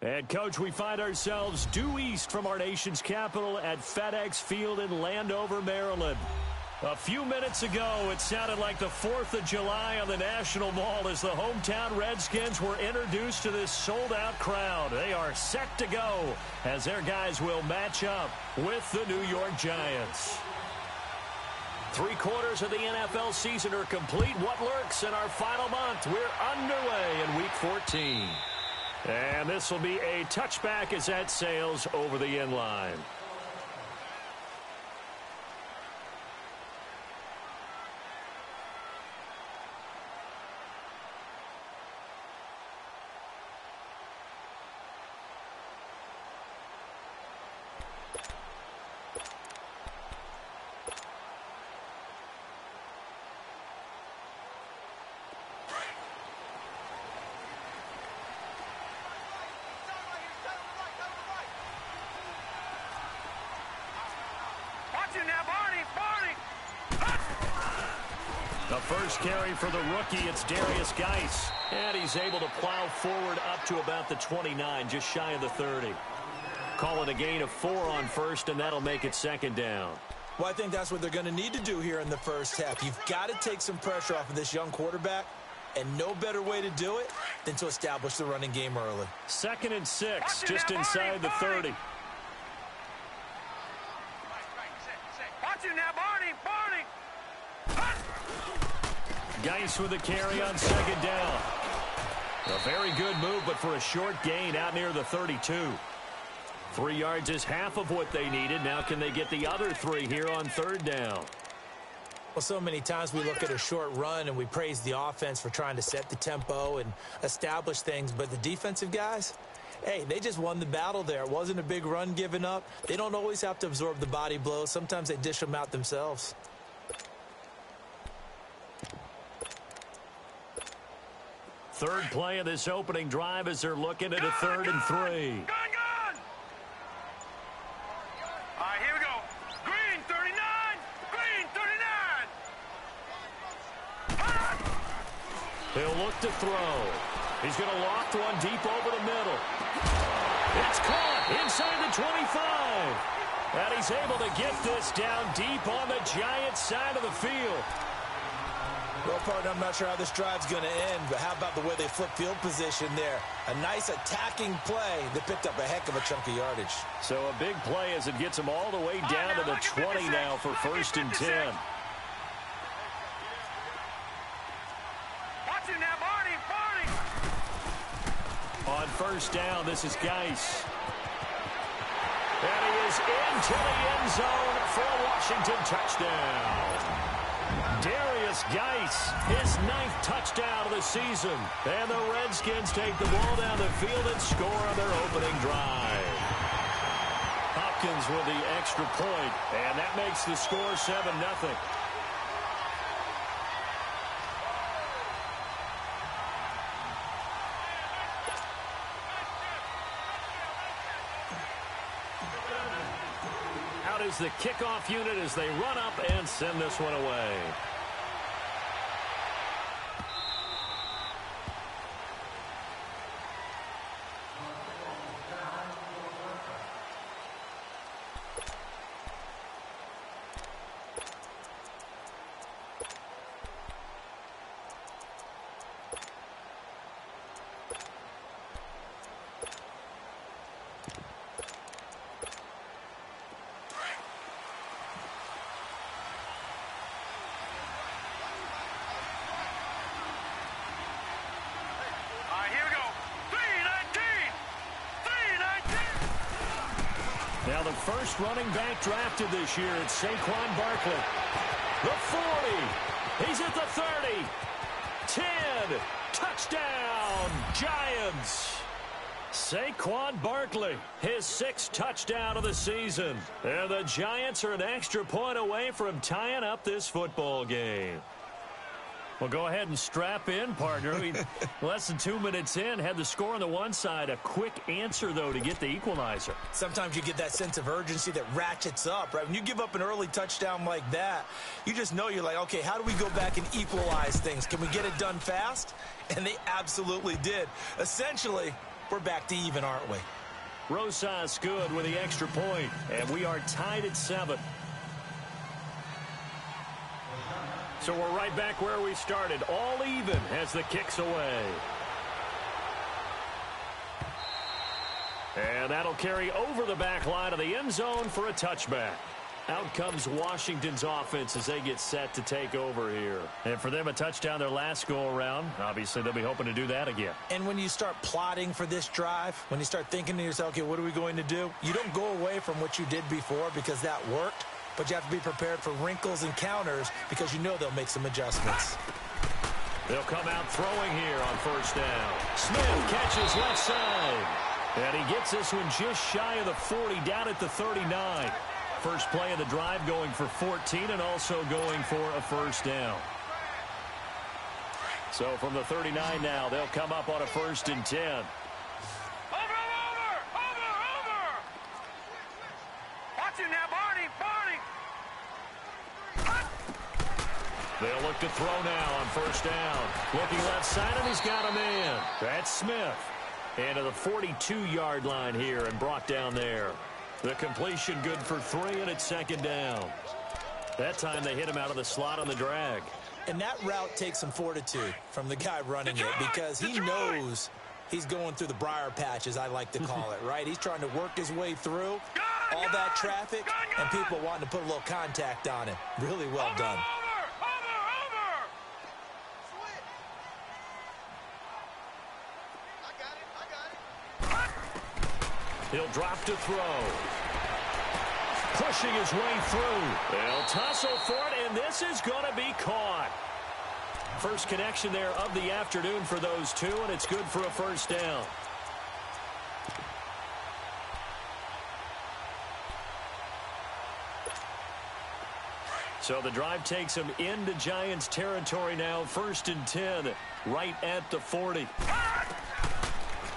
And, Coach, we find ourselves due east from our nation's capital at FedEx Field in Landover, Maryland. A few minutes ago, it sounded like the 4th of July on the National Mall as the hometown Redskins were introduced to this sold-out crowd. They are set to go as their guys will match up with the New York Giants. 3/4 of the NFL season are complete. What lurks in our final month? We're underway in Week 14. And this will be a touchback as that sails over the end line. The first carry for the rookie, it's Darius Geis. And he's able to plow forward up to about the 29, just shy of the 30. Calling a gain of 4 on first, and that'll make it second down. Well, I think that's what they're going to need to do here in the first half. You've got to take some pressure off of this young quarterback, and no better way to do it than to establish the running game early. 2nd and 6, just inside the 30. Watch it now, Barney! Geis with a carry on 2nd down. A very good move, but for a short gain out near the 32. 3 yards is half of what they needed. Now can they get the other 3 here on 3rd down? Well, so many times we look at a short run and we praise the offense for trying to set the tempo and establish things, but the defensive guys, hey, they just won the battle there. It wasn't a big run given up. They don't always have to absorb the body blows. Sometimes they dish them out themselves. Third play of this opening drive as they're looking at a 3rd and 3. Gun! All right, here we go. Green, 39! Green, 39! He'll look to throw. He's going to loft one deep over the middle. It's caught inside the 25. And he's able to get this down deep on the Giants' side of the field. Well, partner, I'm not sure how this drive's going to end, but how about the way they flip field position there? A nice attacking play that picked up a heck of a chunk of yardage. So a big play as it gets them all the way down to the 20 now for 1st and 10. Watch it now, Barney! On 1st down, this is Geis. And he is into the end zone for a Washington touchdown. Darius Geis, his 9th touchdown of the season. And the Redskins take the ball down the field and score on their opening drive. Hopkins with the extra point, and that makes the score 7-0. Out is the kickoff unit as they run up and send this one away. Now the first running back drafted this year, it's Saquon Barkley. The 40. He's at the 30. 10. Touchdown, Giants. Saquon Barkley, his 6th touchdown of the season. And the Giants are an extra point away from tying up this football game. Well, go ahead and strap in, partner. Less than 2 minutes in, had the score on the one side. A quick answer, though, to get the equalizer. Sometimes you get that sense of urgency that ratchets up, right? When you give up an early touchdown like that, you just know you're like, okay, how do we go back and equalize things? Can we get it done fast? And they absolutely did. Essentially, we're back to even, aren't we? Rosas good with the extra point, and we are tied at 7. So we're right back where we started, all even as the kick's away. And that'll carry over the back line of the end zone for a touchback. Out comes Washington's offense as they get set to take over here. And for them, a touchdown their last go-around. Obviously, they'll be hoping to do that again. And when you start plotting for this drive, when you start thinking to yourself, okay, what are we going to do? You don't go away from what you did before because that worked, but you have to be prepared for wrinkles and counters because you know they'll make some adjustments. They'll come out throwing here on first down. Smith catches left side. And he gets this one just shy of the 40, down at the 39. First play of the drive going for 14 and also going for a first down. So from the 39 now, they'll come up on a 1st and 10. Over! Watch it now, Barney! They'll look to throw now on first down. Looking left side, and he's got a man. That's Smith. And to the 42-yard line here and brought down there. The completion good for 3, and it's 2nd down. That time they hit him out of the slot on the drag. And that route takes some fortitude from the guy running it because he knows he's going through the briar patch, as I like to call it, right? He's trying to work his way through all that traffic and people wanting to put a little contact on it. Really well done. He'll drop to throw. Pushing his way through. They'll tussle for it, and this is going to be caught. First connection there of the afternoon for those two, and it's good for a first down. So the drive takes him into Giants territory now. 1st and 10, right at the 40.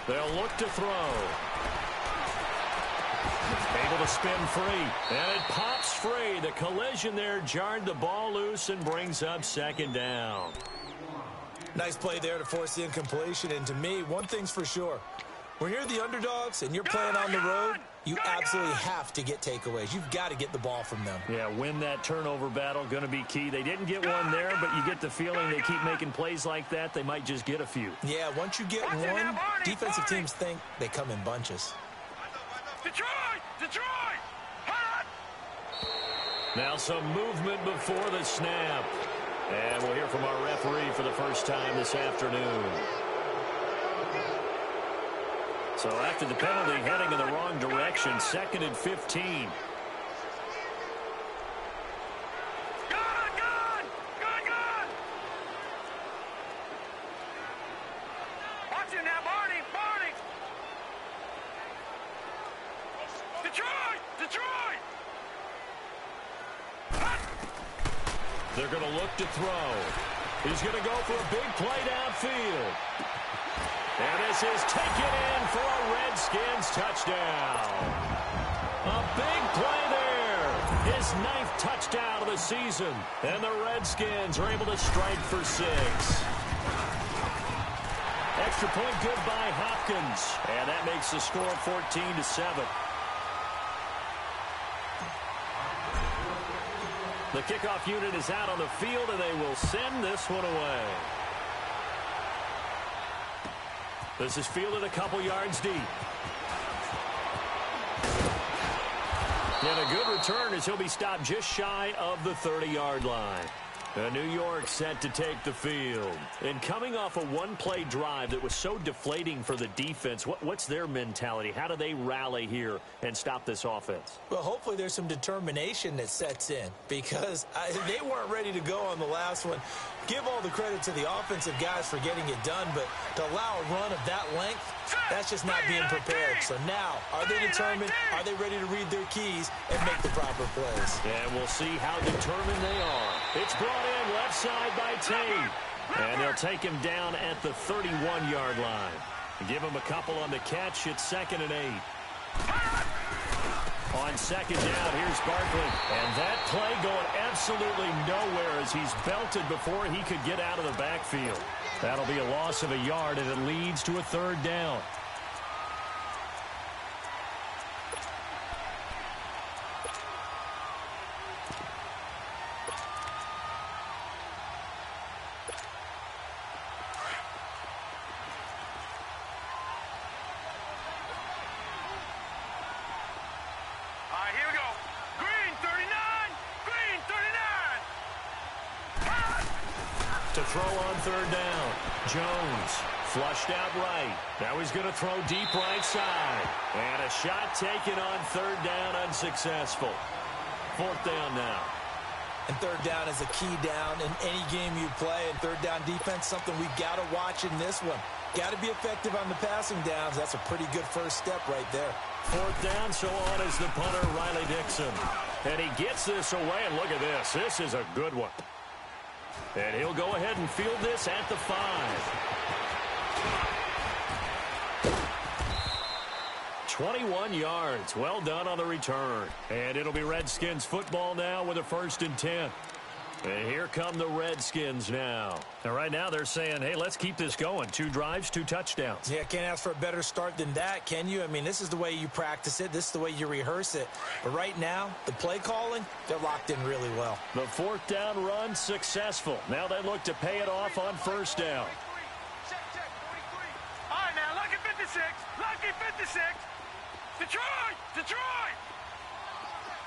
They'll look to throw. Able to spin free, and it pops free. The collision there jarred the ball loose and brings up 2nd down. Nice play there to force the incompletion, and to me, one thing's for sure. When you're the underdogs and you're playing on the road, you absolutely have to get takeaways. You've got to get the ball from them. Yeah, win that turnover battle, going to be key. They didn't get one there, but you get the feeling they keep making plays like that, they might just get a few. Yeah, once you get one, defensive teams think they come in bunches. Detroit! Hot! Now some movement before the snap. And we'll hear from our referee for the first time this afternoon. So after the penalty, heading in the wrong direction, 2nd and 15. Gone! Watch it now, Barney! Detroit! They're going to look to throw. He's going to go for a big play downfield. And this is taken in for a Redskins touchdown. A big play there. His 9th touchdown of the season. And the Redskins are able to strike for 6. Extra point good by Hopkins. And that makes the score 14-7. The kickoff unit is out on the field, and they will send this one away. This is fielded a couple yards deep. And a good return as he'll be stopped just shy of the 30-yard line. New York set to take the field. And coming off a one-play drive that was so deflating for the defense, what's their mentality? How do they rally here and stop this offense? Well, hopefully there's some determination that sets in because they weren't ready to go on the last one. Give all the credit to the offensive guys for getting it done, but to allow a run of that length, that's just not being prepared. So now, are they determined? Are they ready to read their keys and make the proper plays? And we'll see how determined they are. It's brought in left side by Tate. And they'll take him down at the 31-yard line. Give him a couple on the catch. It's 2nd and 8. On 2nd down, here's Barkley. And that play going absolutely nowhere as he's belted before he could get out of the backfield. That'll be a loss of a yard, and it leads to a 3rd down. throw on third down. Jones flushed out right. Now he's going to throw deep right side. And a shot taken on third down, unsuccessful. Fourth down now. And third down is a key down in any game you play. And third down defense, something we've got to watch in this one. Got to be effective on the passing downs. That's a pretty good first step right there. Fourth down, so on is the punter, Riley Dixon. And he gets this away, and look at this. This is a good one. And he'll go ahead and field this at the 5. 21 yards. Well done on the return. And it'll be Redskins football now with a 1st and 10. And here come the Redskins now. And right now they're saying, hey, let's keep this going. 2 drives, 2 touchdowns. Yeah, can't ask for a better start than that, can you? I mean, this is the way you practice it. This is the way you rehearse it. But right now, the play calling, they're locked in really well. The 4th down run successful. Now they look to pay it off on 1st down. All right, now, lucky 56. Lucky 56. Detroit! Detroit!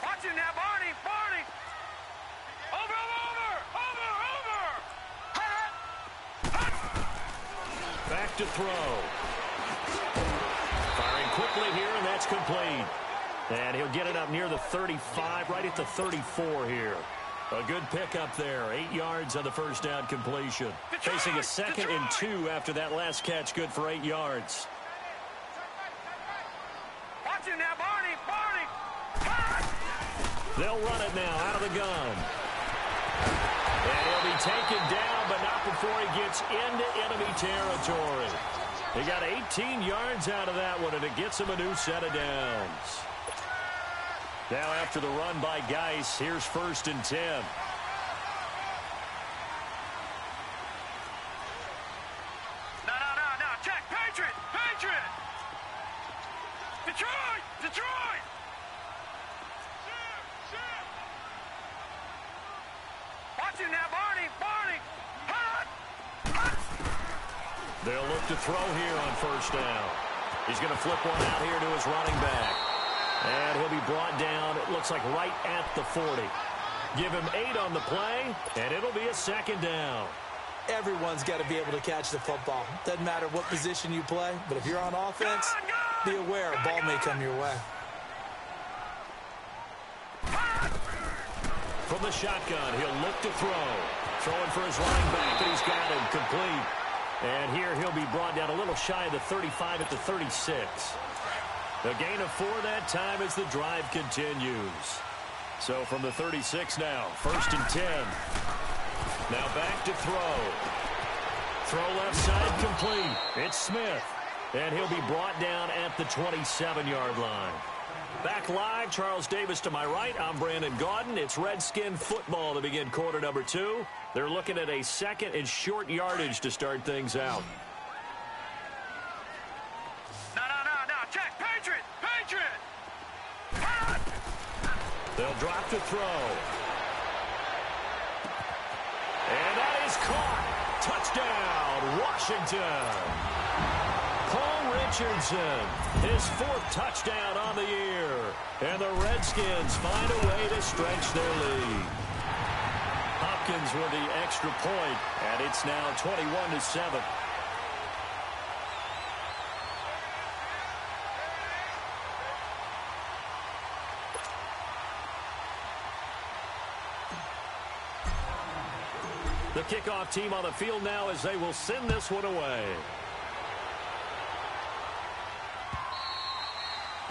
Watch him now, Barney! Barney! Over! Back to throw. Firing quickly here, and that's complete. And he'll get it up near the 35, right at the 34 here. A good pickup there. 8 yards on the 1st down completion. Facing a 2nd and 2 after that last catch, good for 8 yards. Watch him now, Barney! Barney! They'll run it now out of the gun. And he'll be taken down, but not before he gets into enemy territory. He got 18 yards out of that one, and it gets him a new set of downs. Now after the run by Geis, here's 1st and 10. No. Check. Patriot! Detroit! Watch him now, Barney! They'll look to throw here on 1st down. He's going to flip one out here to his running back. And he'll be brought down, it looks like right at the 40. Give him 8 on the play, and it'll be a 2nd down. Everyone's got to be able to catch the football. Doesn't matter what position you play, but if you're on offense, be aware a ball may come your way. From the shotgun, he'll look to throw. Throwing for his running back, and he's got him complete. And here he'll be brought down a little shy of the 35 at the 36. A gain of 4 that time as the drive continues. So from the 36 now, 1st and 10. Now back to throw. Throw left side complete. It's Smith. And he'll be brought down at the 27-yard line. Back live, Charles Davis to my right. I'm Brandon Gaudin. It's Redskin football to begin quarter number 2. They're looking at a 2nd and short yardage to start things out. No. Check. Patriot! They'll drop to throw. And that is caught. Touchdown, Washington. Paul Richardson, his 4th touchdown on the year. And the Redskins find a way to stretch their lead. Hopkins with the extra point, and it's now 21-7. The kickoff team on the field now as they will send this one away.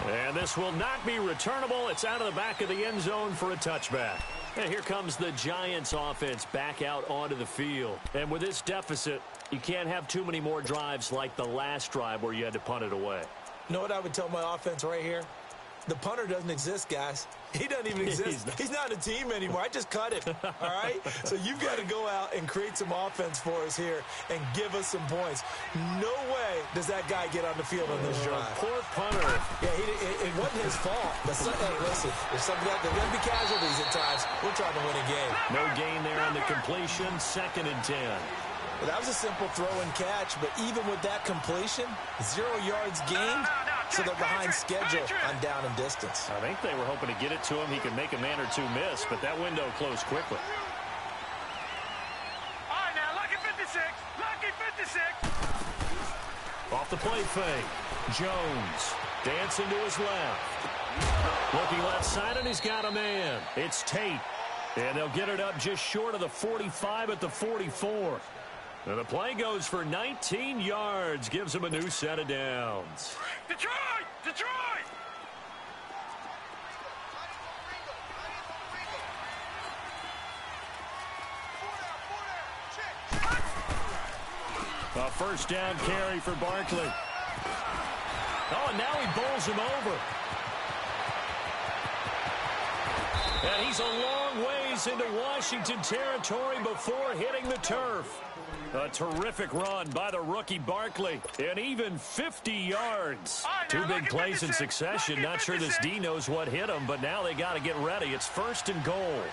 And this will not be returnable. It's out of the back of the end zone for a touchback. And here comes the Giants offense back out onto the field. And with this deficit, you can't have too many more drives like the last drive where you had to punt it away. You know what I would tell my offense right here? The punter doesn't exist, guys. He doesn't even exist. He's not a team anymore. I just cut him, all right? So you've got to go out and create some offense for us here and give us some points. No way does that guy get on the field on this drive. Poor punter. Yeah, it wasn't his fault. But hey, listen, there's going to be casualties at times. We're trying to win a game. No gain there on the completion, 2nd and 10. Well, that was a simple throw and catch, but even with that completion, 0 yards gained, so they're behind schedule on down and distance. I think they were hoping to get it to him. He could make a man or two miss, but that window closed quickly. All right, now, look at Off the play fake. Jones dancing to his left. Looking left side, and he's got a man. It's Tate. And they'll get it up just short of the 45 at the 44. And the play goes for 19 yards. Gives him a new set of downs. Detroit! Detroit! A first down carry for Barkley. Oh, and now he bowls him over. And he's a long ways into Washington territory before hitting the turf. A terrific run by the rookie Barkley. And even 50 yards. Two big plays in succession. Not sure this D knows what hit him, but now they got to get ready. It's first and goal.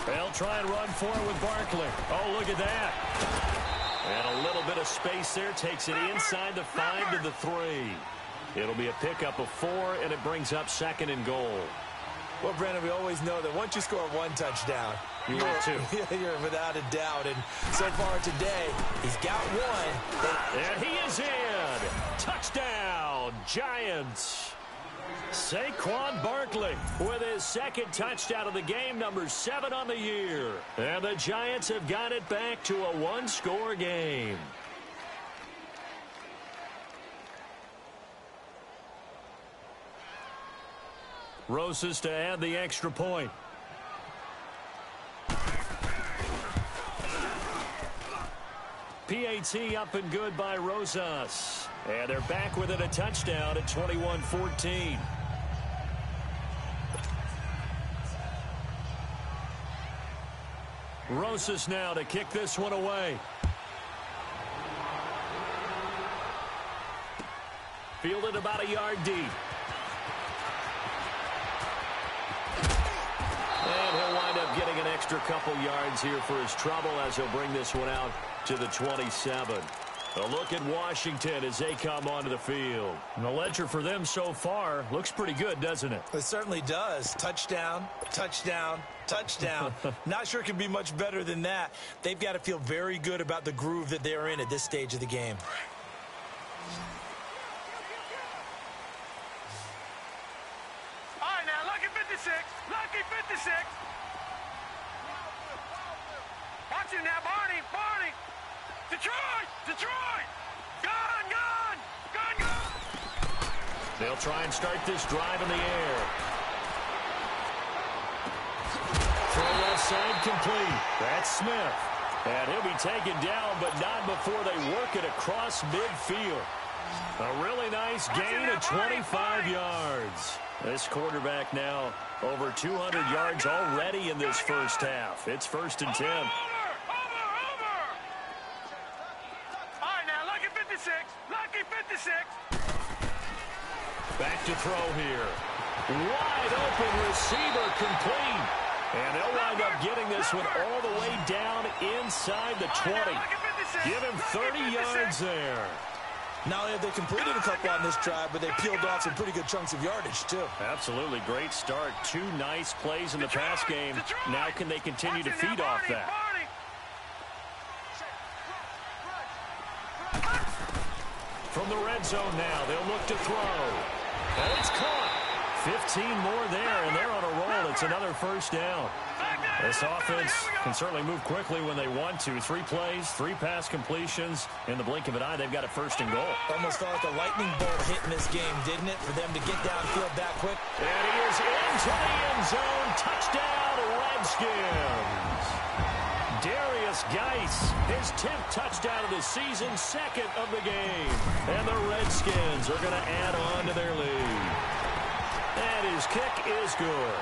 They'll try and run for it with Barkley. Oh, look at that. And a little bit of space there. Takes it inside the 5 to the 3. It'll be a pickup of 4, and it brings up second and goal. Well, Brandon, we always know that once you score one touchdown, you're without a doubt. And so far today, he's got one. And he is in. Touchdown, Giants. Saquon Barkley with his second touchdown of the game, number 7 on the year. And the Giants have got it back to a one-score game. Rosas to add the extra point. PAT up and good by Rosas. And they're back within a touchdown at 21-14. Rosas now to kick this one away. Fielded about a yard deep. And he'll wind up getting an extra couple yards here for his trouble as he'll bring this one out to the 27. A look at Washington as they come onto the field. And the ledger for them so far looks pretty good, doesn't it? It certainly does. Touchdown, touchdown, touchdown. Not sure it can be much better than that. They've got to feel very good about the groove that they're in at this stage of the game. All right, now, lucky 56. Lucky 56. Watch him now, Barney. Barney. Detroit! Detroit! Gone! Gone! Gone! Gone! They'll try and start this drive in the air. Throw left side complete. That's Smith. And he'll be taken down, but not before they work it across midfield. A really nice gain of 25 yards. This quarterback now over 200 yards already in this first half. It's first and 10. Lucky 56. Back to throw here. Wide open receiver complete. And they'll wind up getting this one all the way down inside the 20. Give him 30 yards there. Not only have they completed a couple on this drive, but they peeled off some pretty good chunks of yardage, too. Absolutely. Great start. 2 nice plays in the pass game. Now can they continue to feed off that? From the red zone now, they'll look to throw. And it's caught. 15 more there, and they're on a roll. It's another first down. This offense can certainly move quickly when they want to. 3 plays, 3 pass completions. In the blink of an eye, they've got a first and goal. Almost felt like a lightning bolt hit in this game, didn't it, for them to get downfield that quick? And he is into the end zone. Touchdown, Redskins. Darius Geis, his 10th touchdown of the season, 2nd of the game. And the Redskins are going to add on to their lead. And his kick is good.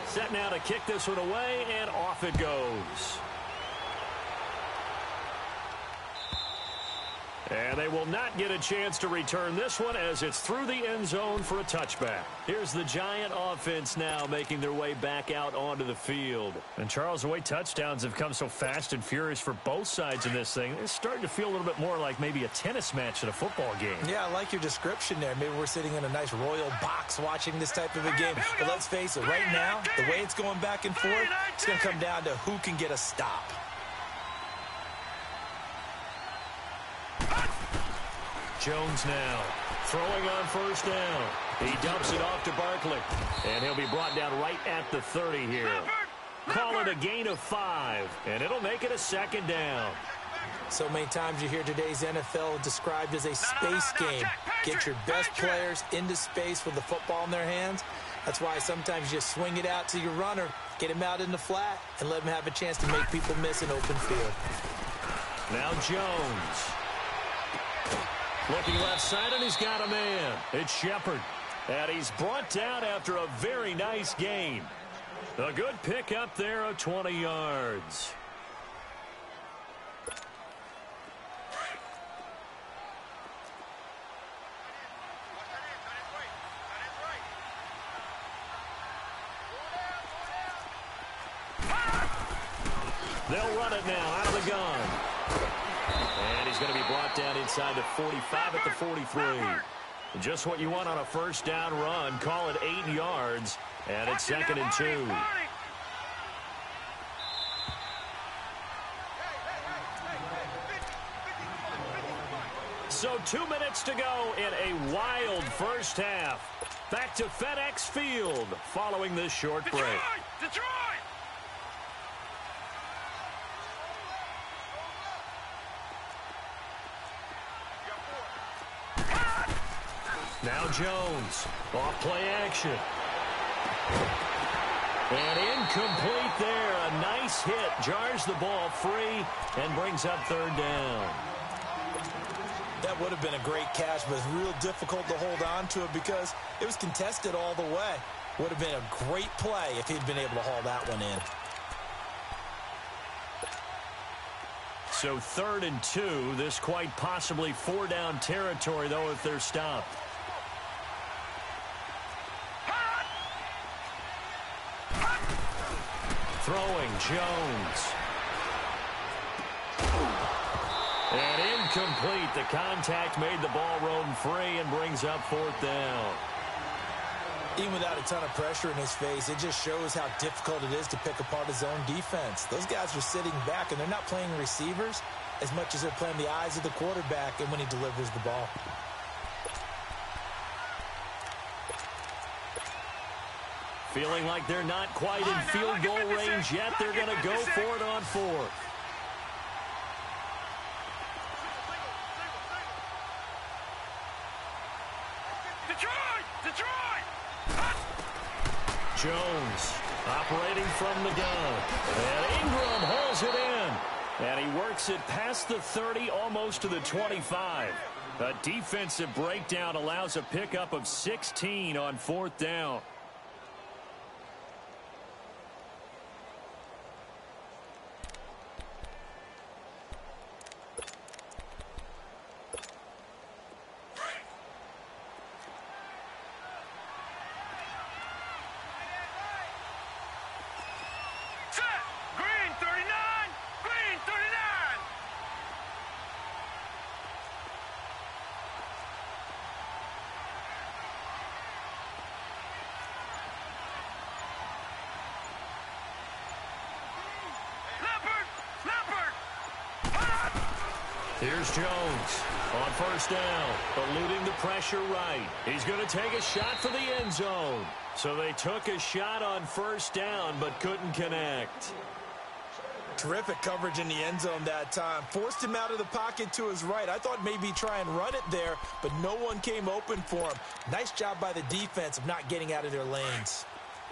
Set now to kick this one away, and off it goes. And they will not get a chance to return this one as it's through the end zone for a touchback. Here's the Giant offense now making their way back out onto the field. And Charles, the way touchdowns have come so fast and furious for both sides in this thing, it's starting to feel a little bit more like maybe a tennis match in a football game. Yeah, I like your description there. Maybe we're sitting in a nice royal box watching this type of a game. But let's face it, right now, the way it's going back and forth, it's going to come down to who can get a stop. Jones now throwing on first down. He dumps it off to Barkley, and he'll be brought down right at the 30 here. Call it a gain of 5, and it'll make it a second down. So many times you hear today's NFL described as a space game. Get your best players into space with the football in their hands. That's why sometimes you swing it out to your runner, get him out in the flat, and let him have a chance to make people miss an open field. Now Jones. Looking left side, and he's got a man. It's Shepard. And he's brought down after a very nice gain. A good pickup there of 20 yards. They'll run it now out of the gun. And he's going to be brought down inside the 45 at the 43. Just what you want on a first down run. Call it 8 yards. And it's 2nd and 2. So 2 minutes to go in a wild first half. Back to FedEx Field following this short break. Detroit! Now Jones, off play action. And incomplete there. A nice hit. Jars the ball free and brings up 3rd down. That would have been a great catch, but it's real difficult to hold on to it because it was contested all the way. Would have been a great play if he'd been able to haul that one in. So 3rd and 2. This quite possibly 4-down territory, though, if they're stopped. Throwing Jones. And incomplete. The contact made the ball roam free and brings up 4th down. Even without a ton of pressure in his face, it just shows how difficult it is to pick apart his own defense. Those guys are sitting back, and they're not playing receivers as much as they're playing the eyes of the quarterback and when he delivers the ball. Feeling like they're not quite in field goal range yet. They're going to go for it on 4th. Detroit! Jones operating from the gun. And Ingram holds it in. And he works it past the 30, almost to the 25. A defensive breakdown allows a pickup of 16 on 4th down. Here's Jones on first down, eluding the pressure right. He's going to take a shot for the end zone. So they took a shot on first down but couldn't connect. Terrific coverage in the end zone that time. Forced him out of the pocket to his right. I thought maybe try and run it there, but no one came open for him. Nice job by the defense of not getting out of their lanes.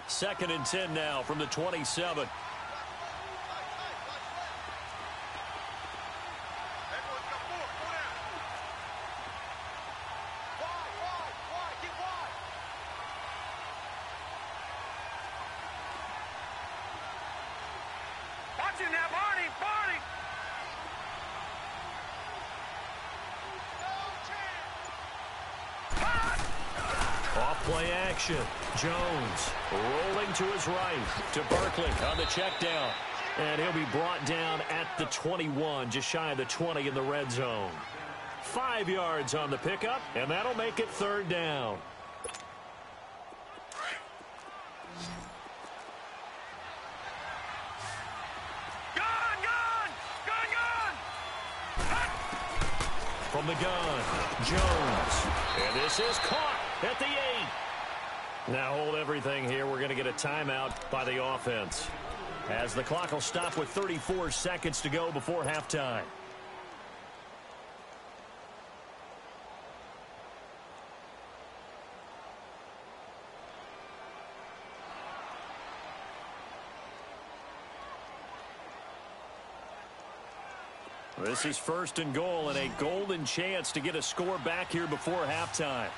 2nd and 10 now from the 27. Off play action. Jones rolling to his right to Barkley on the check down. And he'll be brought down at the 21, just shy of the 20 in the red zone. 5 yards on the pickup, and that'll make it 3rd down. From the gun, Jones. And this is caught at the 8. Now hold everything here. We're going to get a timeout by the offense, as the clock will stop with 34 seconds to go before halftime. This is 1st and goal, and a golden chance to get a score back here before halftime.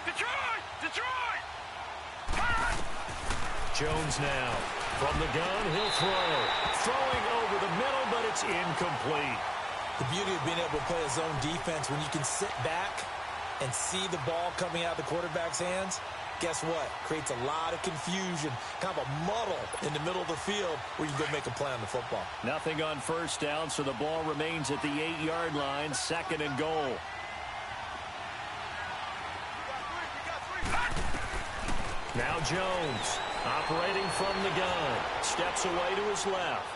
Detroit! Jones now. From the gun, he'll throw. Throwing over the middle, but it's incomplete. The beauty of being able to play a zone defense, when you can sit back and see the ball coming out of the quarterback's hands, guess what? Creates a lot of confusion, kind of a muddle in the middle of the field where you go make a play on the football. Nothing on 1st down, so the ball remains at the 8-yard line, 2nd and goal. Now Jones, operating from the gun, steps away to his left.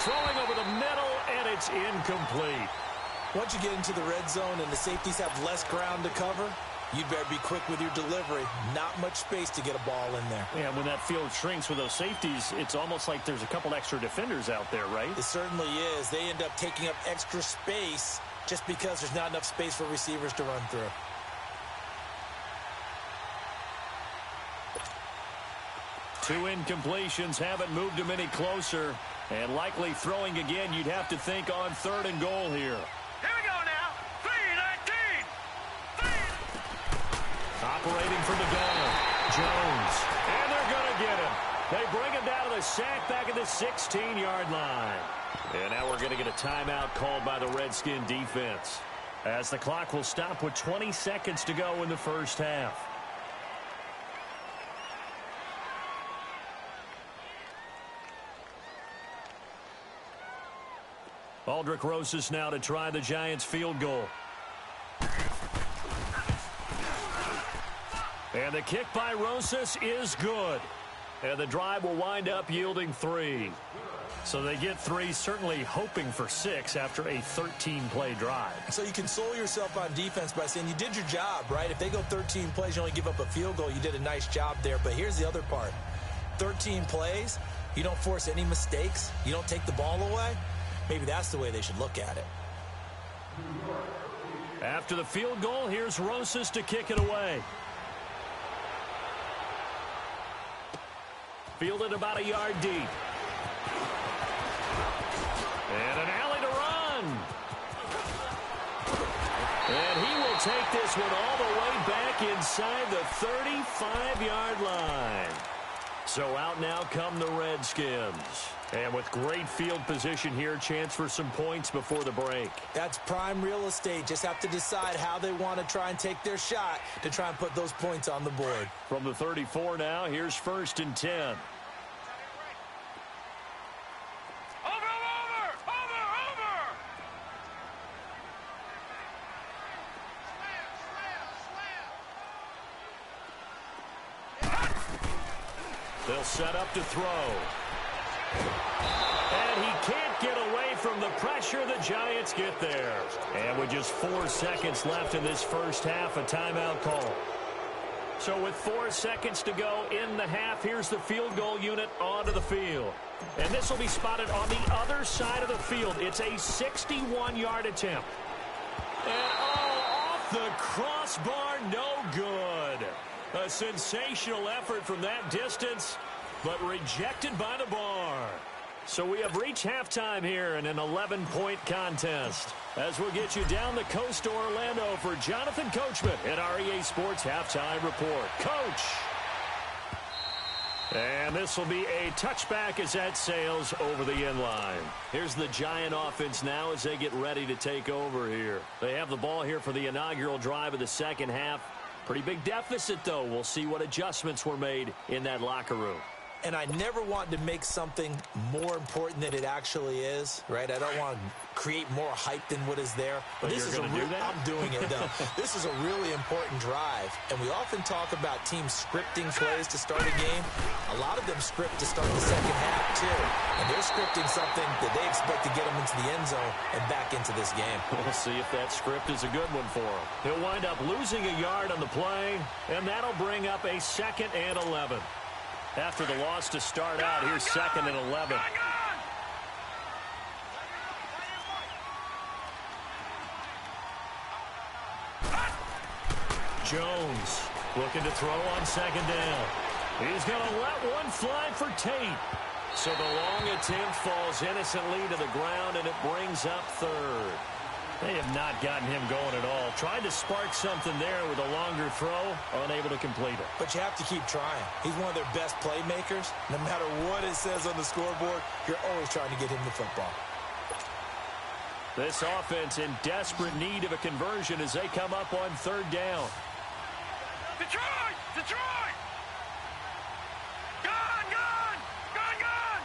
Throwing over the middle, and it's incomplete. Once you get into the red zone and the safeties have less ground to cover, you'd better be quick with your delivery. Not much space to get a ball in there. Yeah, when that field shrinks with those safeties, it's almost like there's a couple extra defenders out there, right? It certainly is. They end up taking up extra space just because there's not enough space for receivers to run through. Two incompletions haven't moved him any closer. And likely throwing again, you'd have to think on 3rd and goal here. Here we go now. 3-19. Operating from the gun, Jones. And they're going to get him. They bring him down to the sack back at the 16-yard line. And now we're going to get a timeout called by the Redskin defense, as the clock will stop with 20 seconds to go in the 1st half. Aldrick Rosas now to try the Giants field goal. And the kick by Rosas is good. And the drive will wind up yielding 3. So they get 3, certainly hoping for 6 after a 13-play drive. So you console yourself on defense by saying you did your job, right? If they go 13 plays, you only give up a field goal, you did a nice job there. But here's the other part. 13 plays, you don't force any mistakes, you don't take the ball away. Maybe that's the way they should look at it. After the field goal, here's Rosas to kick it away. Fielded about a yard deep. And an alley to run. And he will take this one all the way back inside the 35-yard line. So out now come the Redskins. And with great field position here, chance for some points before the break. That's prime real estate. Just have to decide how they want to try and take their shot to try and put those points on the board. From the 34 now, here's 1st and 10. They'll set up to throw. And he can't get away from the pressure. The Giants get there. And with just 4 seconds left in this 1st half, a timeout call. So with 4 seconds to go in the half, here's the field goal unit onto the field. And this will be spotted on the other side of the field. It's a 61-yard attempt. And off the crossbar, no good. A sensational effort from that distance, but rejected by the bar. So we have reached halftime here in an 11-point contest. As we'll get you down the coast to Orlando for Jonathan Coachman at our EA Sports Halftime Report. Coach! And this will be a touchback as that sails over the end line. Here's the Giant offense now as they get ready to take over here. They have the ball here for the inaugural drive of the second half. Pretty big deficit, though. We'll see what adjustments were made in that locker room. And I never want to make something more important than it actually is, right? I don't want to create more hype than what is there. But this is a real, I'm doing it, though. This is a really important drive. And we often talk about teams scripting plays to start a game. A lot of them script to start the second half, too. And they're scripting something that they expect to get them into the end zone and back into this game. We'll see if that script is a good one for him. He'll wind up losing a yard on the play, and that'll bring up a 2nd and 11. After the loss to start out, here's 2nd and 11. Jones looking to throw on 2nd down. He's going to let one fly for Tate. So the long attempt falls innocently to the ground, and it brings up 3rd. They have not gotten him going at all. Tried to spark something there with a longer throw, unable to complete it. But you have to keep trying. He's one of their best playmakers. No matter what it says on the scoreboard, you're always trying to get him the football. This offense in desperate need of a conversion as they come up on 3rd down. Detroit! Detroit! Gun! Gun! Gun! Gun!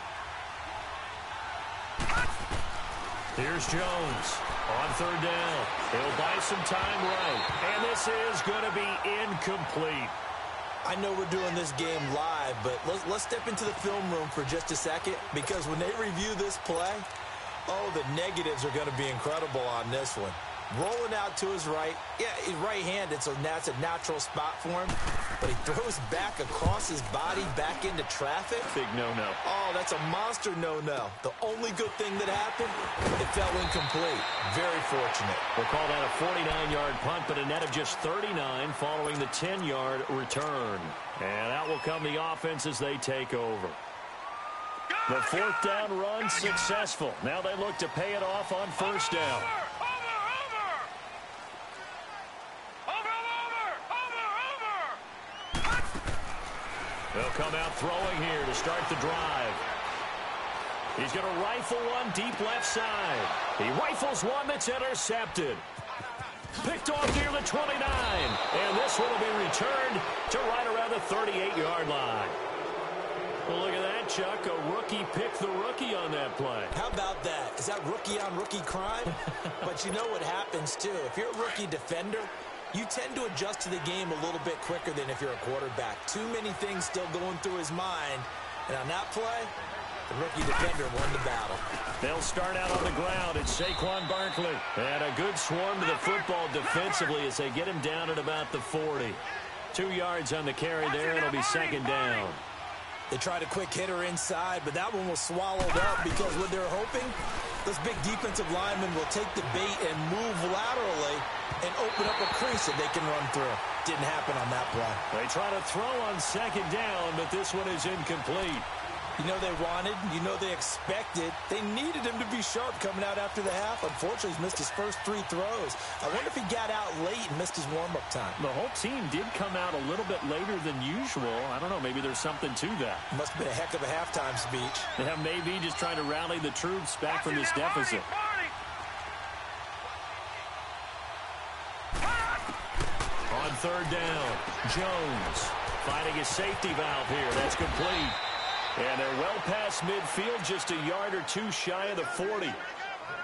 Here's Jones on 3rd down. He'll buy some time right. And this is going to be incomplete. I know we're doing this game live, but let's step into the film room for just a second, because when they review this play, oh, the negatives are going to be incredible on this one. Rolling out to his right. Yeah, his right hand, that's a natural spot for him. But he throws back across his body back into traffic. Big no-no. Oh, that's a monster no-no. The only good thing that happened, it fell incomplete. Very fortunate. We'll call that a 49-yard punt, but a net of just 39 following the 10-yard return. And out will come the offense as they take over. The 4th down run successful. Now they look to pay it off on 1st down. They'll come out throwing here to start the drive. He's going to rifle one deep left side. He rifles one that's intercepted. Picked off near the 29. And this one will be returned to right around the 38-yard line. Well, look at that, Chuck. A rookie picked the rookie on that play. How about that? Is that rookie-on-rookie crime? But you know what happens, too. If you're a rookie defender, you tend to adjust to the game a little bit quicker than if you're a quarterback. Too many things still going through his mind. And on that play, the rookie defender won the battle. They'll start out on the ground. It's Saquon Barkley. And a good swarm to the football defensively as they get him down at about the 40. 2 yards on the carry there. It'll be 2nd down. They tried a quick hitter inside, but that one was swallowed up because what they're hoping, those big defensive linemen will take the bait and move laterally and open up a crease that they can run through. Didn't happen on that play. They try to throw on 2nd down, but this one is incomplete. You know they wanted, you know they expected. They needed him to be sharp coming out after the half. Unfortunately, he's missed his first 3 throws. I wonder if he got out late and missed his warm-up time. The whole team did come out a little bit later than usual. I don't know, maybe there's something to that. Must have been a heck of a halftime speech. Yeah, maybe just trying to rally the troops back from this deficit. On 3rd down, Jones finding a safety valve here. That's complete. And they're well past midfield, just a yard or 2 shy of the 40.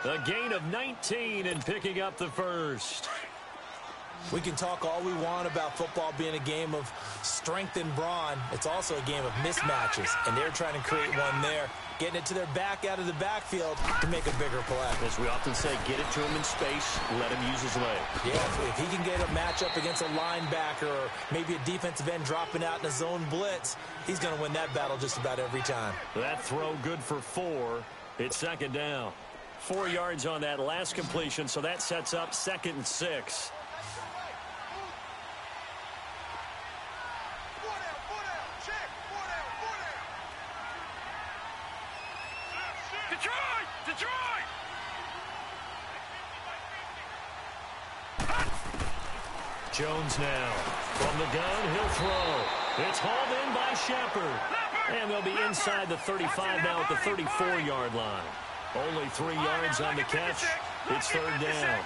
A gain of 19 and picking up the 1st. We can talk all we want about football being a game of strength and brawn. It's also a game of mismatches, and they're trying to create one there, getting it to their back out of the backfield to make a bigger play. As we often say, get it to him in space, let him use his leg. Yeah, if he can get a matchup against a linebacker or maybe a defensive end dropping out in a zone blitz, he's going to win that battle just about every time. That throw good for 4. It's 2nd down. 4 yards on that last completion, so that sets up 2nd and 6. Detroit! Detroit! Jones now. From the gun, he'll throw. It's hauled in by Shepard. And they'll be inside the 35 now at the 34-yard line. Only 3 yards on the catch. It's third down.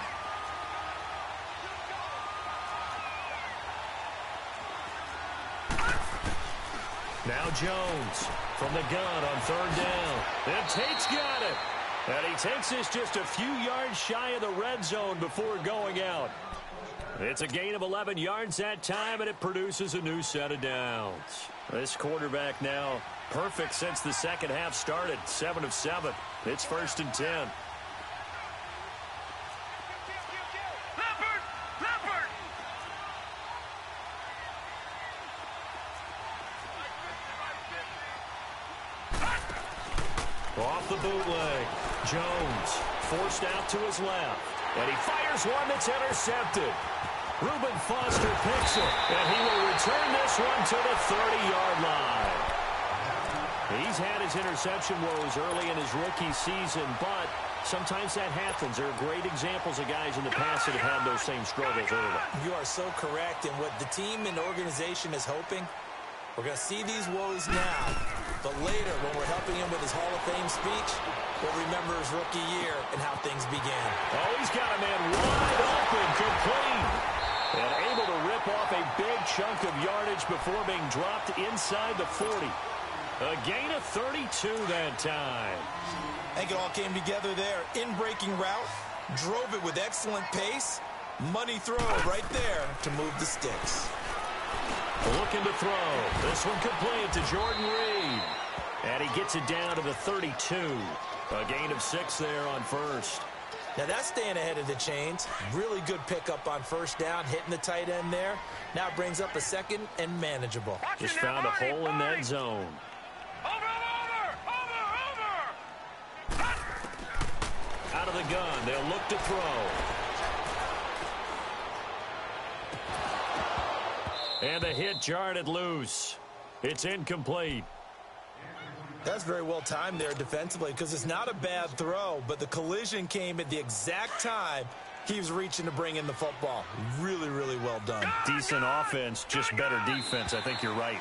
Now Jones from the gun on third down. And Tate's got it. And he takes this just a few yards shy of the red zone before going out. It's a gain of 11 yards that time, and it produces a new set of downs. This quarterback now perfect since the second half started. 7 of 7. It's first and 10. Off the bootleg. Jones forced out to his left. And he fires one that's intercepted. Reuben Foster picks it. And he will return this one to the 30-yard line. He's had his interception woes early in his rookie season, but sometimes that happens. There are great examples of guys in the past that have had those same struggles early. You are so correct. And what the team and organization is hoping, we're going to see these woes now. But later, when we're helping him with his Hall of Fame speech, we'll remember his rookie year and how things began. Oh, he's got a man wide open, complete. And able to rip off a big chunk of yardage before being dropped inside the 40. A gain of 32 that time. I think it all came together there. In-breaking route, drove it with excellent pace. Money throw right there to move the sticks. Looking to throw. This one complete to Jordan Reed. And he gets it down to the 32. A gain of 6 there on first. Now that's staying ahead of the chains. Really good pickup on first down, hitting the tight end there. Now brings up a second and manageable. Just found a hole in that zone. Over! Out of the gun, they'll look to throw. And the hit jarred it loose. It's incomplete. That's very well timed there defensively because it's not a bad throw, but the collision came at the exact time he was reaching to bring in the football. Really, really well done. Decent offense, just better defense. I think you're right.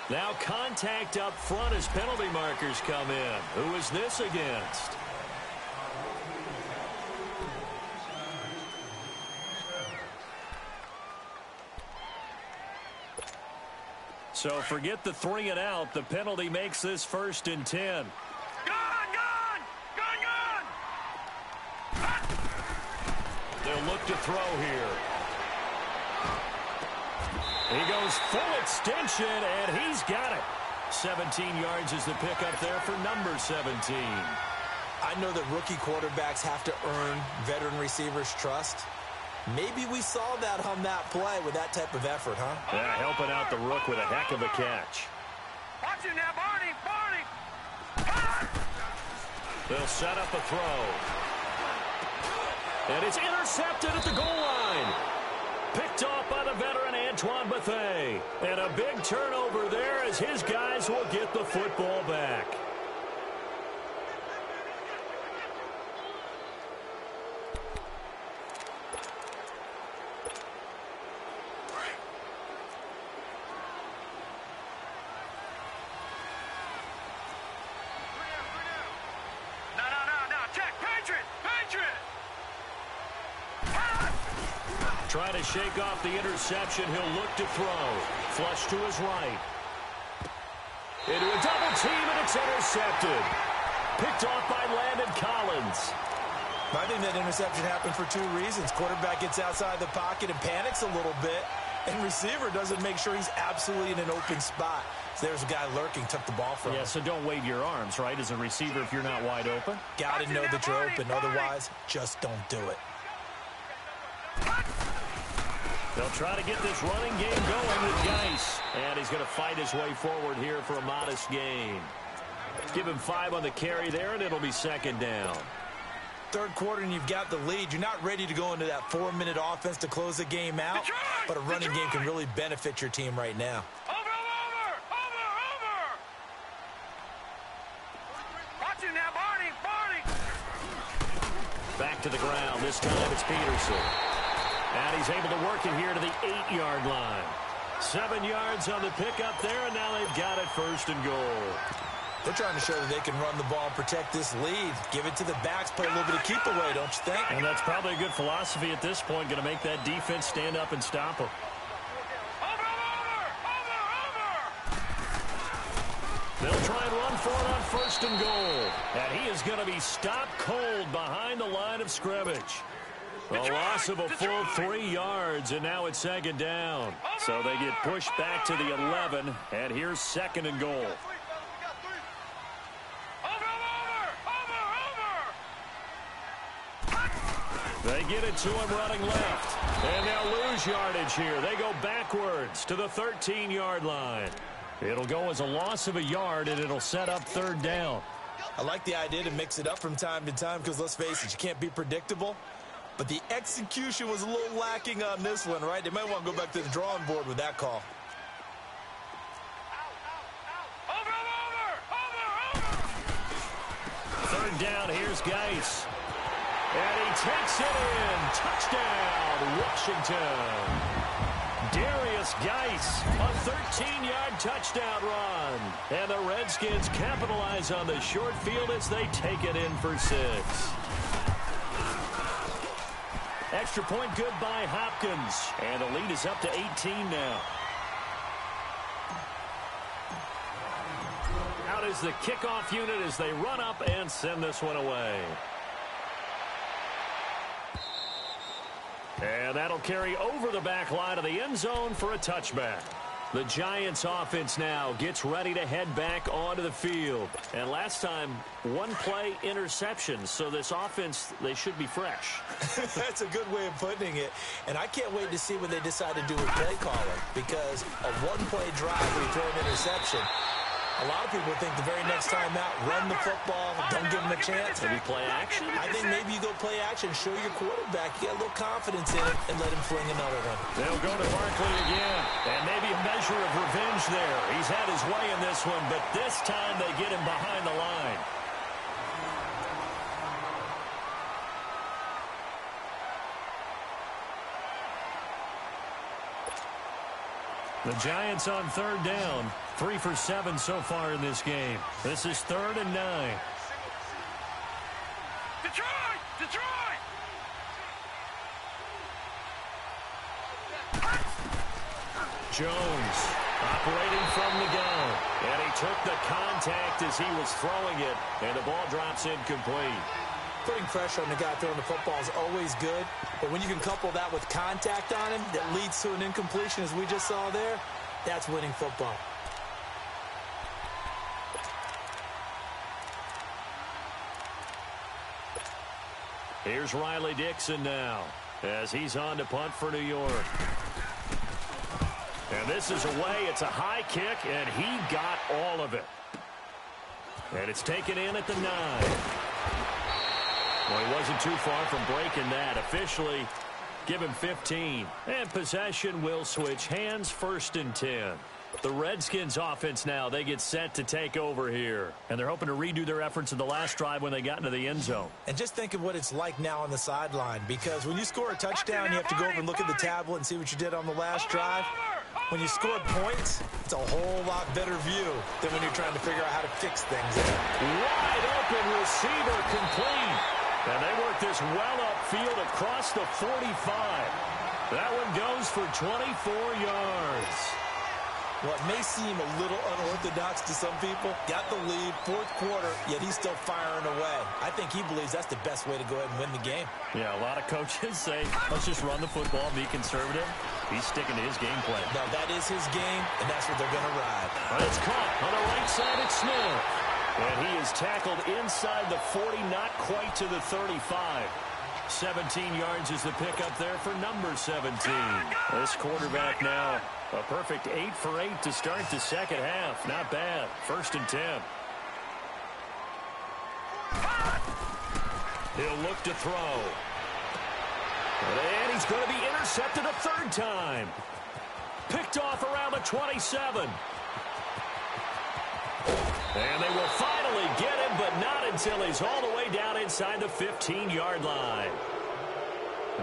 Now contact up front as penalty markers come in. Who is this against? So forget the 3 and out. The penalty makes this first and 10. They'll look to throw here. He goes full extension, and he's got it. 17 yards is the pickup there for number 17. I know that rookie quarterbacks have to earn veteran receivers' trust. Maybe we saw that on that play with that type of effort, huh? Yeah, helping out the rook with a heck of a catch. Watch it now, Barney! They'll set up a throw. And it's intercepted at the goal line. Picked off by the veteran Antoine Bethea. And a big turnover there as his guys will get the football back. Trying to shake off the interception. He'll look to throw. Flush to his right. Into a double team, and it's intercepted. Picked off by Landon Collins. I think that interception happened for 2 reasons. Quarterback gets outside the pocket and panics a little bit, and receiver doesn't make sure he's absolutely in an open spot. So there's a guy lurking, took the ball from him. Yeah, so don't wave your arms, right, as a receiver if you're not wide open. Got to know that you're open. Otherwise, just don't do it. They'll try to get this running game going with Geis. And he's going to fight his way forward here for a modest gain. Give him 5 on the carry there, and it'll be second down. Third quarter, and you've got the lead. You're not ready to go into that 4-minute offense to close the game out, but a running game can really benefit your team right now. Over! Watch it now, Barney! Back to the ground. This time it's Peterson. And he's able to work it here to the 8-yard line. 7 yards on the pickup there, and now they've got it 1st and goal. They're trying to show that they can run the ball and protect this lead. Give it to the backs, play a little bit of keep away, don't you think? And that's probably a good philosophy at this point, going to make that defense stand up and stop them. They'll try and run for it on 1st and goal. And he is going to be stopped cold behind the line of scrimmage. A loss of a full 3 yards, and now it's 2nd down. So they get pushed back to the 11, and here's 2nd and goal. They get it to him running left. And they'll lose yardage here. They go backwards to the 13-yard line. It'll go as a loss of a yard, and it'll set up 3rd down. I like the idea to mix it up from time to time because, let's face it, you can't be predictable. But the execution was a little lacking on this one, right? They might want to go back to the drawing board with that call. Third down, here's Geis. And he takes it in. Touchdown, Washington. Darius Geis, a 13-yard touchdown run. And the Redskins capitalize on the short field as they take it in for 6. Extra point good by Hopkins. And the lead is up to 18 now. Out is the kickoff unit as they run up and send this one away. And that'll carry over the back line of the end zone for a touchback. The Giants offense now gets ready to head back onto the field. And last time, 1-play interception. So this offense, they should be fresh. That's a good way of putting it. And I can't wait to see what they decide to do with play calling. Because a 1-play drive where you throw an interception, a lot of people think the very next time out, run the football, don't give them a chance. Maybe play action? I think maybe you go play action, show your quarterback, you get a little confidence in it, and let him fling another one. They'll go to Barkley again. And maybe a measure of revenge there. He's had his way in this one, but this time they get him behind the line. The Giants on 3rd down. 3 for 7 so far in this game. This is 3rd and 9. Detroit! Detroit! Jones operating from the gun. And he took the contact as he was throwing it. And the ball drops incomplete. Putting pressure on the guy throwing the football is always good. But when you can couple that with contact on him that leads to an incompletion, as we just saw there, that's winning football. Here's Riley Dixon now as he's on to punt for New York. And this is away. It's a high kick, and he got all of it. And it's taken in at the 9. Well, he wasn't too far from breaking that. Officially, give him 15. And possession will switch hands, 1st and 10. The Redskins offense now, they get set to take over here. And they're hoping to redo their efforts in the last drive when they got into the end zone. And just think of what it's like now on the sideline. Because when you score a touchdown, you have to go over and look at the tablet and see what you did on the last drive. When you score points, it's a whole lot better view than when you're trying to figure out how to fix things. Wide open receiver complete. And they work this well upfield across the 45. That one goes for 24 yards. Well, it may seem a little unorthodox to some people. Got the lead, 4th quarter, yet he's still firing away. I think he believes that's the best way to go ahead and win the game. Yeah, a lot of coaches say, let's just run the football, be conservative. He's sticking to his game plan. No, that is his game, and that's what they're going to ride. But it's caught on the right side. It's Smith. And he is tackled inside the 40, not quite to the 35. 17 yards is the pickup there for number 17. This quarterback now, a perfect 8 for 8 to start the second half. Not bad. 1st and 10. He'll look to throw. And he's going to be intercepted a 3rd time. Picked off around the 27. And they will finally get him, but not until he's all the way down inside the 15-yard line.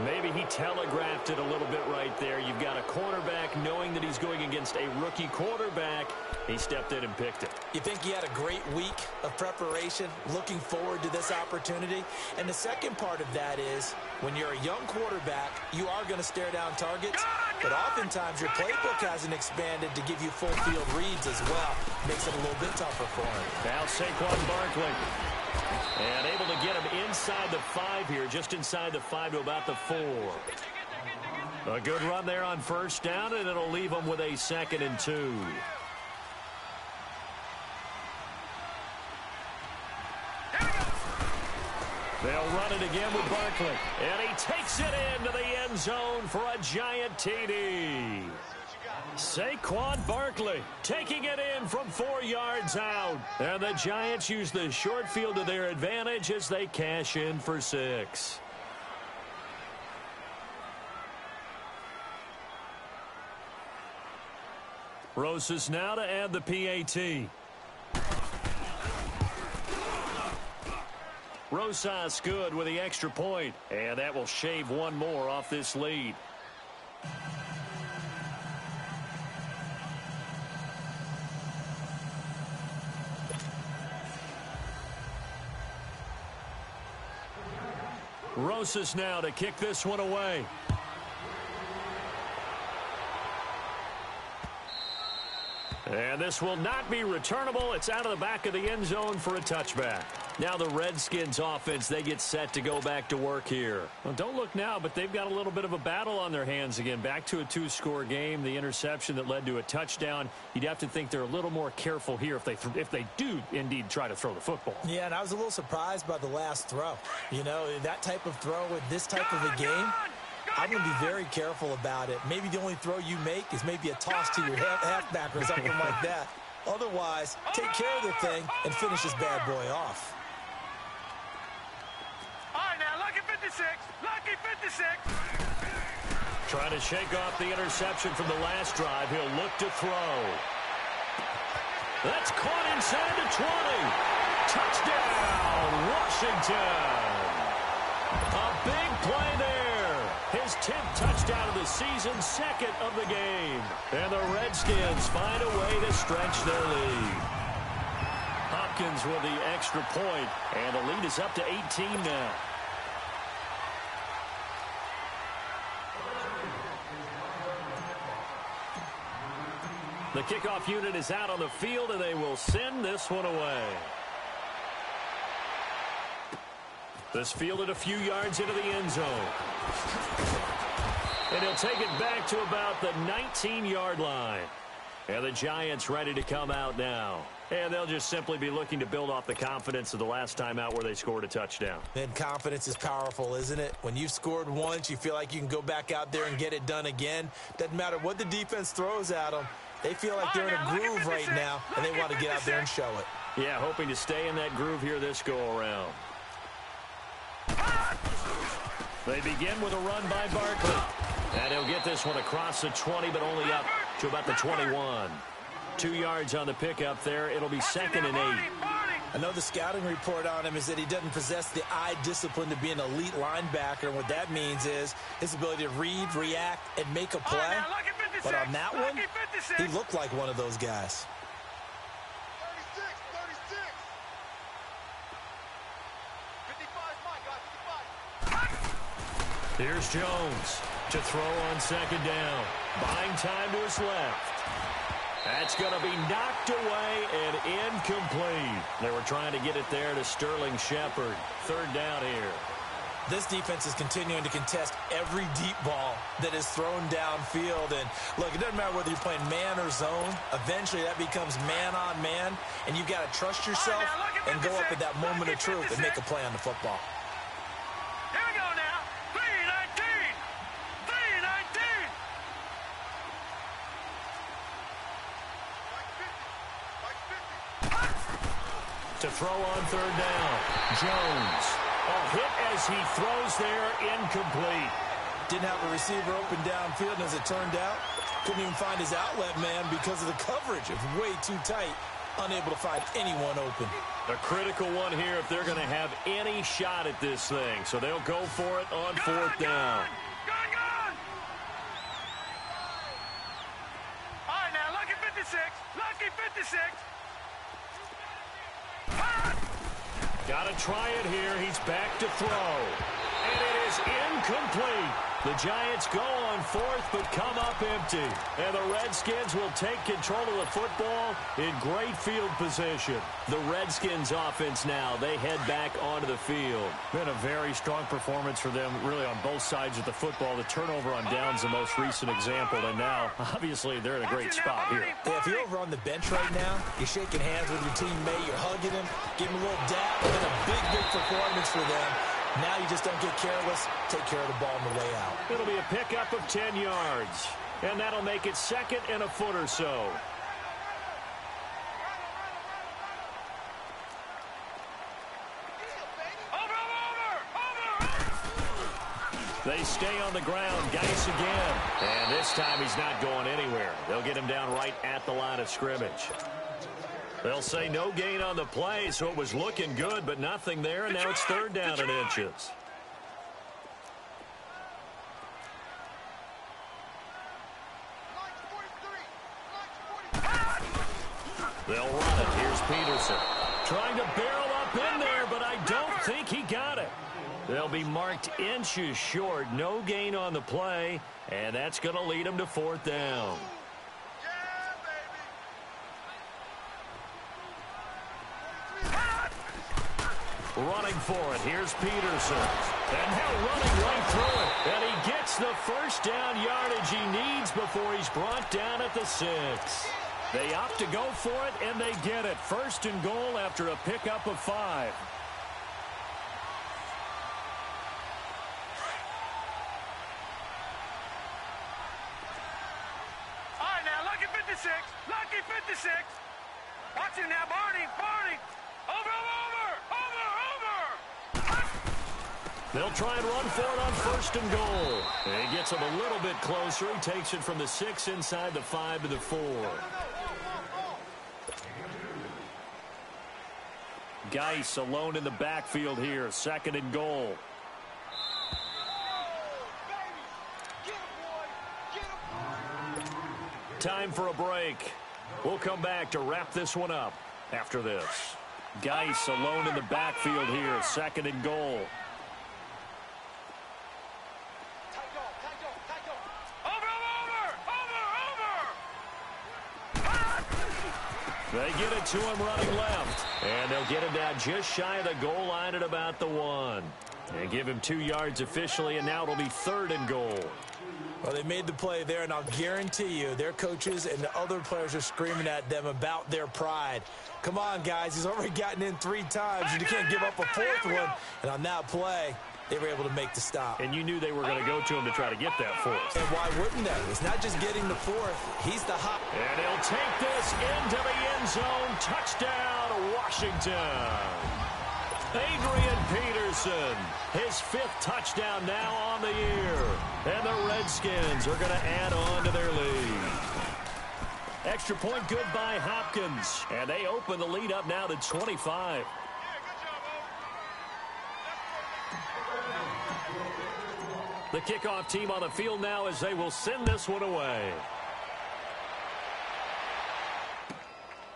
Maybe he telegraphed it a little bit right there. You've got a cornerback knowing that he's going against a rookie quarterback. He stepped in and picked it. You think he had a great week of preparation, looking forward to this opportunity? And the second part of that is, when you're a young quarterback, you are going to stare down targets, but oftentimes your playbook hasn't expanded to give you full field reads as well. Makes it a little bit tougher for him. Now Saquon Barkley. And able to get him inside the 5 here, just inside the 5 to about the 4. A good run there on first down, and it'll leave him with a 2nd and 2. They'll run it again with Barkley. And he takes it into the end zone for a giant TD. Saquon Barkley taking it in from 4 yards out. And the Giants use the short field to their advantage as they cash in for 6. Rosas now to add the PAT. Rosas good with the extra point. And that will shave one more off this lead. Rosas now to kick this one away. And this will not be returnable. It's out of the back of the end zone for a touchback. Now the Redskins offense, they get set to go back to work here. Well, don't look now, but they've got a little bit of a battle on their hands again. Back to a 2-score game. The interception that led to a touchdown. You'd have to think they're a little more careful here if they do indeed try to throw the football. Yeah, and I was a little surprised by the last throw. You know, that type of throw with this type of a game, I'm going to be very careful about it. Maybe the only throw you make is maybe a toss to your halfback or something like that. Otherwise, take care of the thing and finish this bad boy off. All right, now, lucky 56. Lucky 56. Trying to shake off the interception from the last drive. He'll look to throw. That's caught inside the 20. Touchdown, Washington. A big play there. His 10th touchdown of the season, 2nd of the game. And the Redskins find a way to stretch their lead. Hopkins with the extra point, and the lead is up to 18 now. The kickoff unit is out on the field, and they will send this one away. This fielded a few yards into the end zone. And he'll take it back to about the 19-yard line. And the Giants ready to come out now. And they'll just simply be looking to build off the confidence of the last time out where they scored a touchdown. And confidence is powerful, isn't it? When you've scored once, you feel like you can go back out there and get it done again. Doesn't matter what the defense throws at them. They feel like they're in a groove right now, and they want to get out there and show it. Yeah, hoping to stay in that groove here this go-around. They begin with a run by Barkley. And he'll get this one across the 20, but only up to about the 21. 2 yards on the pickup there. It'll be 2nd and 8. I know the scouting report on him is that he doesn't possess the eye discipline to be an elite linebacker. And what that means is his ability to read, react, and make a play. But on that one, he looked like one of those guys. 36. 55, Here's Jones to throw on 2nd down. Buying time to his left. That's going to be knocked away and incomplete. They were trying to get it there to Sterling Shepard. 3rd down here. This defense is continuing to contest every deep ball that is thrown downfield. And look, it doesn't matter whether you're playing man or zone. Eventually that becomes man on man. And you've got to trust yourself and go up at that moment of truth and make a play on the football. Here we go now. 3-19. 3-19. To throw on 3rd down. Jones. A hit as he throws there, incomplete. Didn't have a receiver open downfield, and as it turned out, couldn't even find his outlet man because of the coverage. It was way too tight. unable to find anyone open. A critical one here if they're going to have any shot at this thing. So they'll go for it on fourth down. Gun! All right, now, lucky 56. Lucky 56. Got to try it here. He's back to throw. And it is incomplete. The Giants go on fourth, but come up empty. And the Redskins will take control of the football in great field position. The Redskins offense now, they head back onto the field. Been a very strong performance for them, really on both sides of the football. The turnover on downs, the most recent example. And now, obviously, they're in a great spot here. Yeah, if you're over on the bench right now, you're shaking hands with your teammate, you're hugging him, giving him a little dap, and then a big performance for them. Now you just don't get careless. Take care of the ball on the way out. It'll be a pickup of 10 yards. And that'll make it second and a foot or so. They stay on the ground. Geis again. And this time he's not going anywhere. They'll get him down right at the line of scrimmage. They'll say no gain on the play, so it was looking good, but nothing there, and now it's third down and inches. They'll run it. Here's Peterson. Trying to barrel up in there, but I don't think he got it. They'll be marked inches short. No gain on the play, and that's going to lead them to fourth down. Running for it. Here's Peterson. And now running right through it. And he gets the first down yardage he needs before he's brought down at the 6. They opt to go for it, and they get it. First and goal after a pickup of 5. All right, now, lucky 56. Lucky 56. Watch him now, Barney. Over. They'll try and run for it on first and goal. And he gets him a little bit closer. He takes it from the 6 inside the 5 to the 4. Geis alone in the backfield here. Second and goal. Time for a break. We'll come back to wrap this one up after this. Geis alone in the backfield here. Second and goal. They get it to him running left. And they'll get him down just shy of the goal line at about the 1. And give him 2 yards officially, and now it'll be third and goal. Well, they made the play there, and I'll guarantee you their coaches and the other players are screaming at them about their pride. Come on, guys. He's already gotten in 3 times, and you can't give up a 4th one. And on that play, they were able to make the stop. And you knew they were going to go to him to try to get that 4th. And why wouldn't they? It's not just getting the 4th. He's the hot. And he'll take this into the end zone. Touchdown, Washington. Adrian Peterson, his 5th touchdown now on the year. And the Redskins are going to add on to their lead. Extra point good by Hopkins. And they open the lead up now to 25. The kickoff team on the field now as they will send this one away.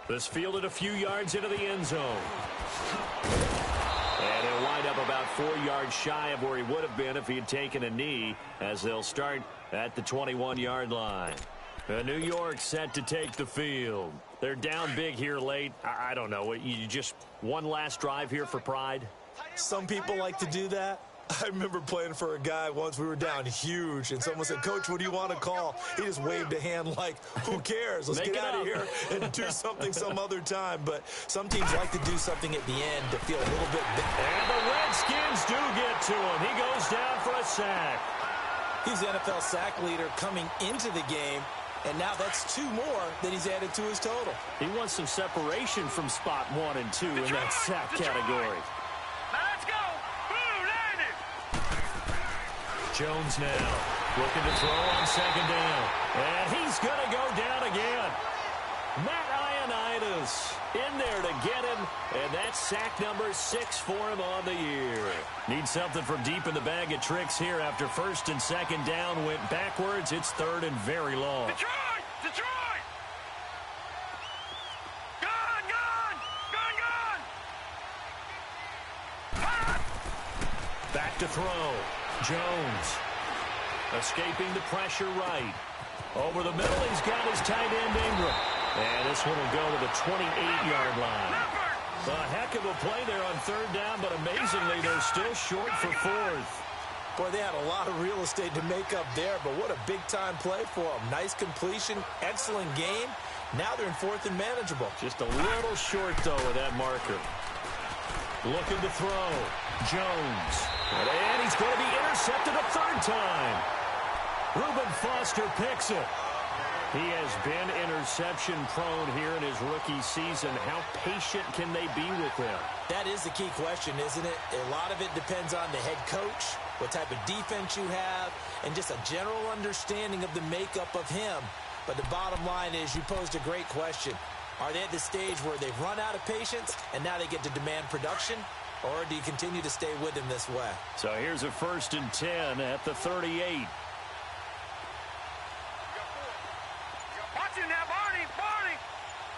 This fielded a few yards into the end zone. And he'll wind up about 4 yards shy of where he would have been if he had taken a knee, as they'll start at the 21-yard line. New York set to take the field. They're down big here late. I don't know. You just one last drive here for pride? Some people like to do that. I remember playing for a guy once. We were down huge, and someone said, "Coach, what do you want to call?" He just waved a hand like, who cares? Let's get out of here and do something some other time. But some teams like to do something at the end to feel a little bit better. And the Redskins do get to him. He goes down for a sack. He's the NFL sack leader coming into the game, and now that's 2 more that he's added to his total. He wants some separation from spot 1 and 2 in that sack category. Jones now looking to throw on second down. And he's going to go down again. Matt Ioannidis Davis in there to get him, and that's sack number 6 for him on the year. Need something from deep in the bag of tricks here. After first and second down went backwards, it's third and very long. Detroit! Detroit! Gun! Gun! Gun! Gun! Back to throw. Jones escaping the pressure right. Over the middle, he's got his tight end Ingram. And this one will go to the 28-yard line. A heck of a play there on third down, but amazingly, they're still short for fourth. Boy, they had a lot of real estate to make up there, but what a big-time play for them. Nice completion, excellent game. Now they're in fourth and manageable. Just a little short, though, of that marker. Looking to throw. Jones. And he's going to be intercepted a third time. Reuben Foster picks it. He has been interception-prone here in his rookie season. How patient can they be with him? That is the key question, isn't it? A lot of it depends on the head coach, what type of defense you have, and just a general understanding of the makeup of him. But the bottom line is you posed a great question. Are they at the stage where they've run out of patience and now they get to demand production? Or do you continue to stay with him this way? So here's a 1st and 10 at the 38. Watch it now, Barney! Barney!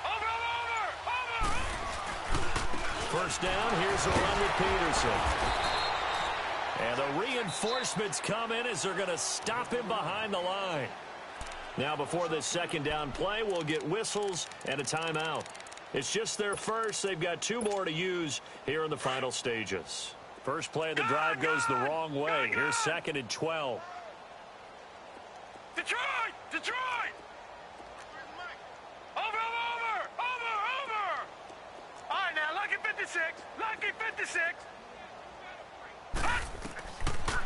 Over! First down, here's a run with Peterson. And the reinforcements come in as they're going to stop him behind the line. Now, before this second down play, we'll get whistles and a timeout. It's just their first. They've got 2 more to use here in the final stages. First play of the drive goes the wrong way. Here's 2nd and 12. Detroit! Detroit! Over! All right, now, lucky 56. Lucky 56.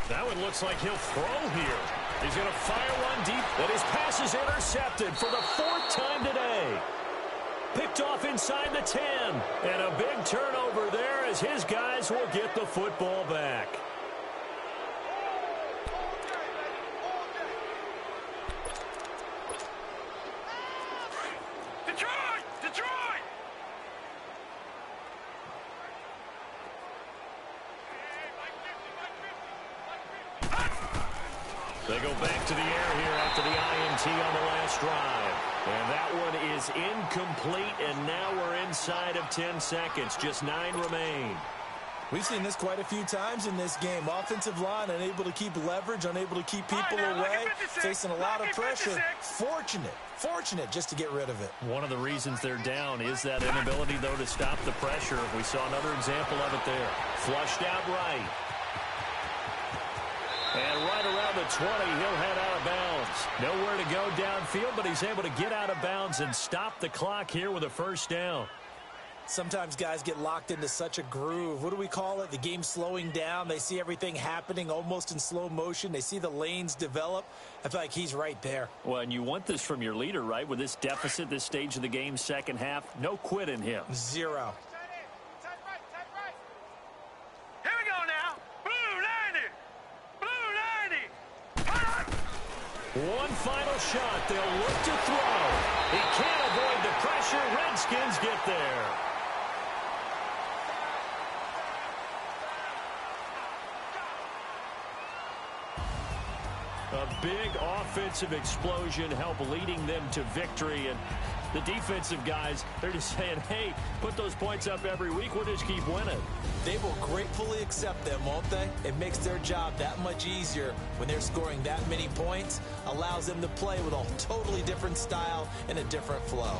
That one looks like he'll throw here. He's going to fire one deep, and his pass is intercepted for the 4th time today. Picked off inside the 10, and a big turnover there as his guys will get the football back. Detroit! Detroit! They go back to the air here after the INT on the last drive. And that one is incomplete, and now we're inside of 10 seconds. Just 9 remain. We've seen this quite a few times in this game. Offensive line unable to keep leverage, unable to keep people away, facing a lot of pressure. Fortunate just to get rid of it. One of the reasons they're down is that inability, though, to stop the pressure. We saw another example of it there. Flushed out right. And right around the 20, he'll head out of bounds. Nowhere to go downfield, but he's able to get out of bounds and stop the clock here with a first down. Sometimes guys get locked into such a groove. What do we call it? The game slowing down. They see everything happening almost in slow motion. They see the lanes develop. I feel like he's right there. Well, and you want this from your leader, right? With this deficit, this stage of the game, second half, no quit in him. 0. Here we go now. Blue 90. One final shot. They'll look to throw. He can't avoid the pressure. Redskins get there. A big offensive explosion helped leading them to victory. And the defensive guys, they're just saying, hey, put those points up every week. We'll just keep winning. They will gratefully accept them, won't they? It makes their job that much easier when they're scoring that many points. Allows them to play with a totally different style and a different flow.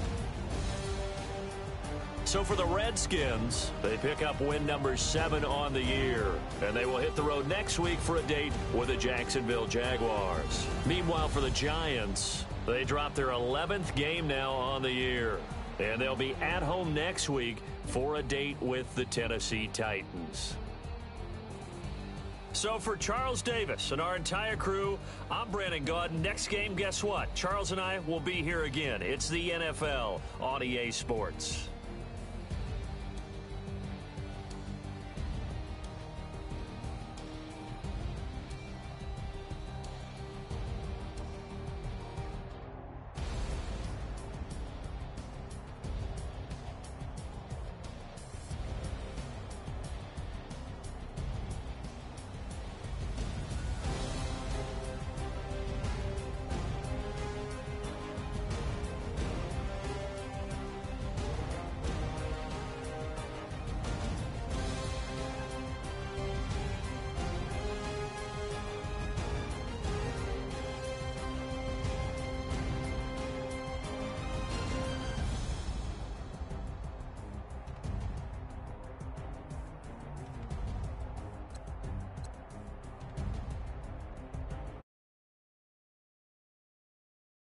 So for the Redskins, they pick up win number 7 on the year. And they will hit the road next week for a date with the Jacksonville Jaguars. Meanwhile, for the Giants, they drop their 11th game now on the year. And they'll be at home next week for a date with the Tennessee Titans. So for Charles Davis and our entire crew, I'm Brandon Gaudin. Next game, guess what? Charles and I will be here again. It's the NFL on EA Sports.